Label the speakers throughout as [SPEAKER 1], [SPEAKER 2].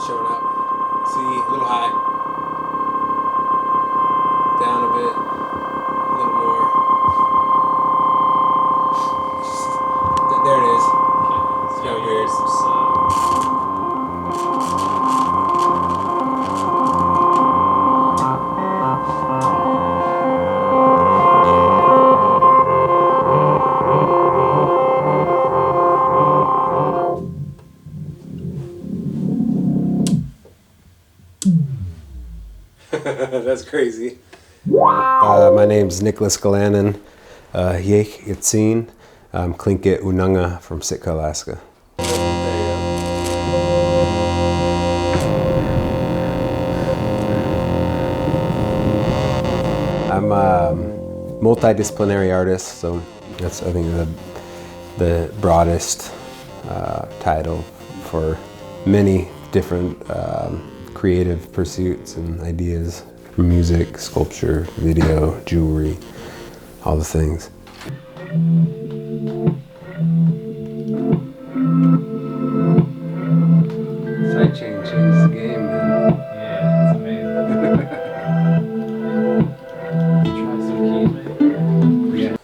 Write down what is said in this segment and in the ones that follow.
[SPEAKER 1] showing up. See, a little high. Down a bit. A little more. There it is. It's kind of weird. That's crazy. My name's Nicholas Galanin. Yek Yitzin. Klinket Unanga from Sitka, Alaska. I'm a multidisciplinary artist, so that's, I think, the broadest title for many different creative pursuits and ideas, from music, sculpture, video, jewelry, all the things. Sidechain changes the game, man.
[SPEAKER 2] Yeah, it's amazing. Try some keys, maybe?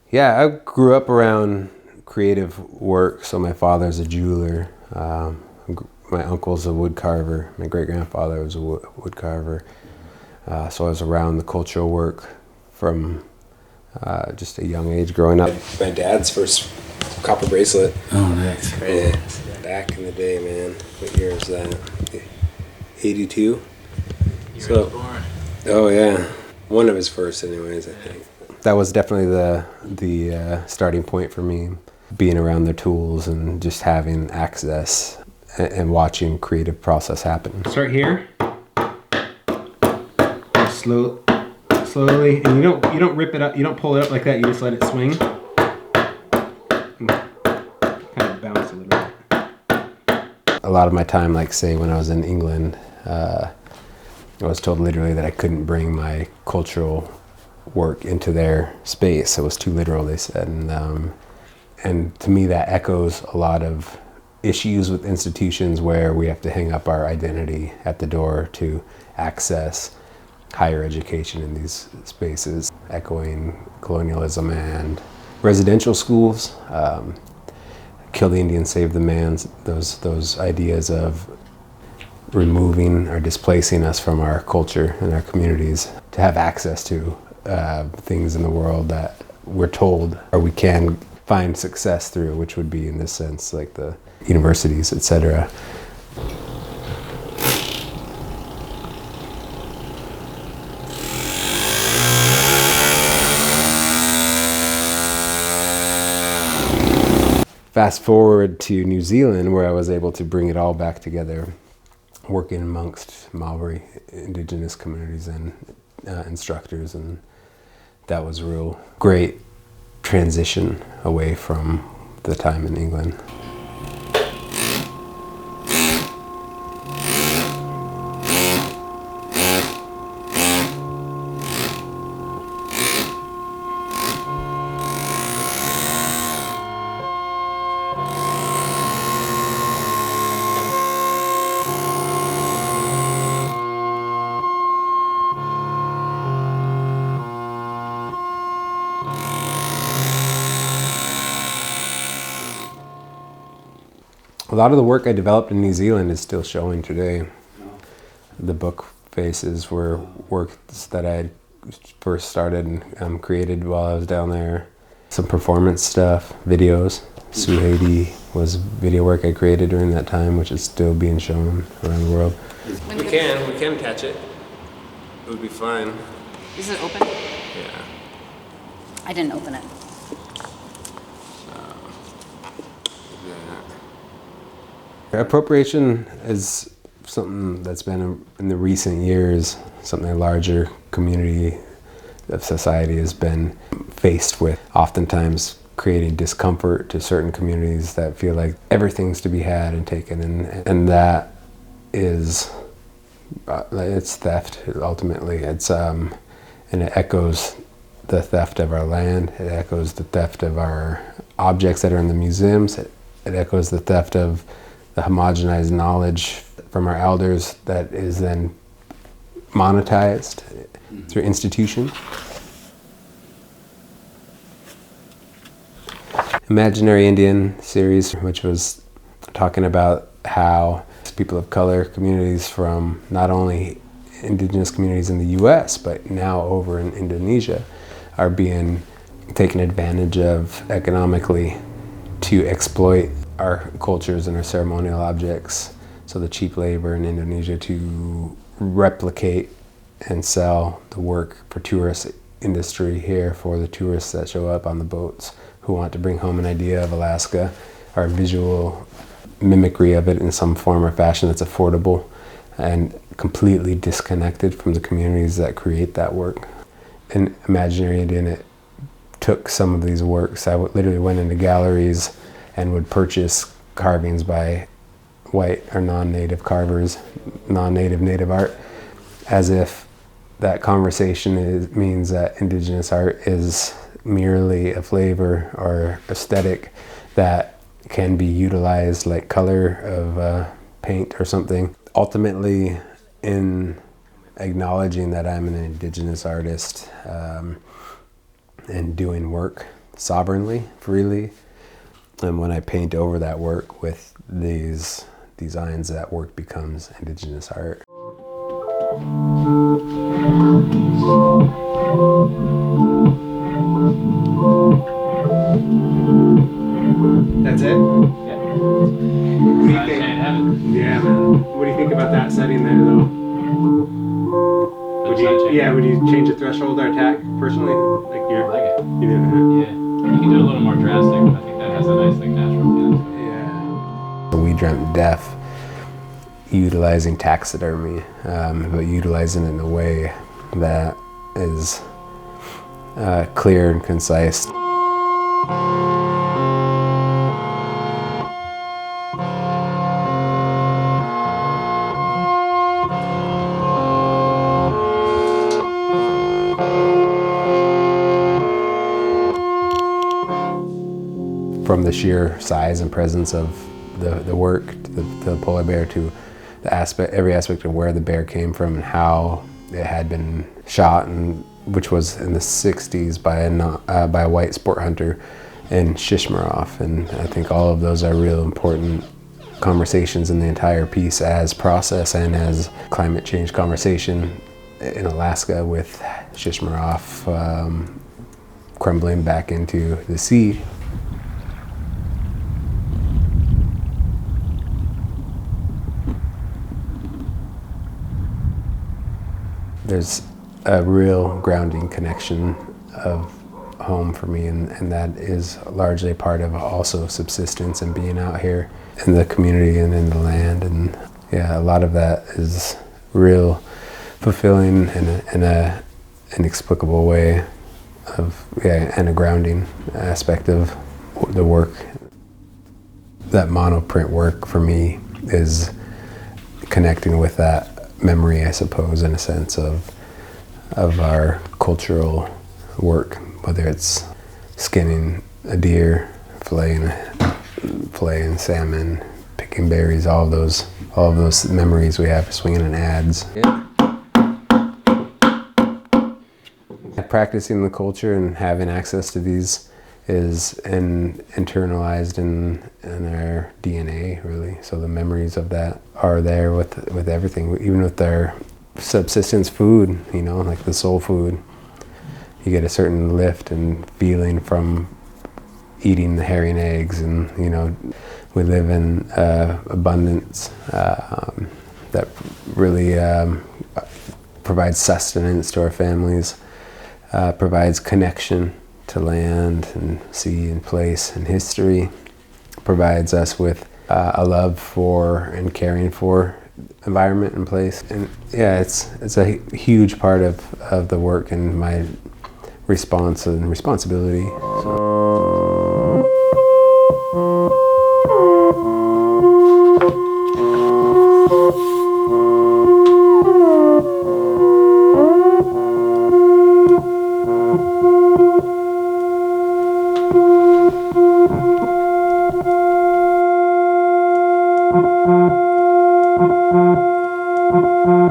[SPEAKER 1] Yeah, I grew up around creative work. So my father's a jeweler. My uncle's a wood carver. My great-grandfather was a wood carver. So I was around the cultural work from just a young age growing up. My dad's first copper bracelet.
[SPEAKER 2] Oh, nice.
[SPEAKER 1] Yeah, back in the day, man. What year was that? 82?
[SPEAKER 2] You were born.
[SPEAKER 1] Oh, yeah. One of his first, anyways, I think. That was definitely the starting point for me, being around the tools and just having access and watching creative process happen. Start here. Slowly, and you don't rip it up. You don't pull it up like that. You just let it swing. And kind of bounce a little bit. A lot of my time, like say when I was in England, I was told literally that I couldn't bring my cultural work into their space. It was too literal, they said, and to me that echoes a lot of issues with institutions where we have to hang up our identity at the door to access higher education in these spaces, echoing colonialism and residential schools, kill the Indian, save the man, those ideas of removing or displacing us from our culture and our communities to have access to things in the world that we're told or we can find success through, which would be in this sense like the universities, etc. Fast forward to New Zealand, where I was able to bring it all back together, working amongst Maori indigenous communities and instructors, and that was a real great transition away from the time in England. A lot of the work I developed in New Zealand is still showing today. The book faces were works that I first started and created while I was down there. Some performance stuff, videos. Suhaidi was video work I created during that time, which is still being shown around the world. We can attach it. It would be fine.
[SPEAKER 3] Is it open?
[SPEAKER 1] Yeah.
[SPEAKER 3] I didn't open it.
[SPEAKER 1] Appropriation is something that's been in the recent years, something a larger community of society has been faced with, oftentimes creating discomfort to certain communities that feel like everything's to be had and taken, and that is it's theft ultimately. It's and it echoes the theft of our land, it echoes the theft of our objects that are in the museums, it echoes the theft of the homogenized knowledge from our elders that is then monetized through institution. Imaginary Indian series, which was talking about how people of color communities from not only indigenous communities in the US, but now over in Indonesia, are being taken advantage of economically to exploit our cultures and our ceremonial objects. So the cheap labor in Indonesia to replicate and sell the work for tourist industry here for the tourists that show up on the boats who want to bring home an idea of Alaska, or visual mimicry of it in some form or fashion that's affordable and completely disconnected from the communities that create that work. In Imaginary Indian, it took some of these works. I literally went into galleries and would purchase carvings by white or non-native carvers, non-native native art, as if that conversation means that indigenous art is merely a flavor or aesthetic that can be utilized like color of paint or something. Ultimately, in acknowledging that I'm an indigenous artist and doing work sovereignly, freely, and when I paint over that work with these designs, that work becomes indigenous art. That's it?
[SPEAKER 2] Yeah.
[SPEAKER 1] What do you think?
[SPEAKER 2] Sunshine heaven.
[SPEAKER 1] Yeah, man. What do you think about that setting there, though? Would you change the threshold or attack personally? Like
[SPEAKER 2] I like it.
[SPEAKER 1] you do that?
[SPEAKER 2] Yeah. You can do it a little more drastic, but I think that has a nice, like, natural feel.
[SPEAKER 1] Yeah. We dreamt deaf, utilizing taxidermy, but utilizing it in a way that is clear and concise. From the sheer size and presence of the work, to the polar bear, to every aspect of where the bear came from and how it had been shot, and which was in the 60s by a white sport hunter in Shishmarov. And I think all of those are real important conversations in the entire piece as process and as climate change conversation in Alaska, with Shishmarov crumbling back into the sea. There's a real grounding connection of home for me, and that is largely a part of also subsistence and being out here in the community and in the land. And yeah, a lot of that is real fulfilling in a inexplicable way of, and a grounding aspect of the work. That monoprint work for me is connecting with that memory, I suppose, in a sense of our cultural work, whether it's skinning a deer, filleting salmon, picking berries, all of those memories we have swinging in ads. Yeah. Practicing the culture and having access to these is internalized in our DNA, really. So the memories of that are there with everything, even with our subsistence food, like the soul food. You get a certain lift and feeling from eating the herring eggs, and we live in abundance that really provides sustenance to our families, provides connection to land and sea and place and history, provides us with a love for and caring for environment and place. And yeah, it's a huge part of the work and my response and responsibility. So Bye.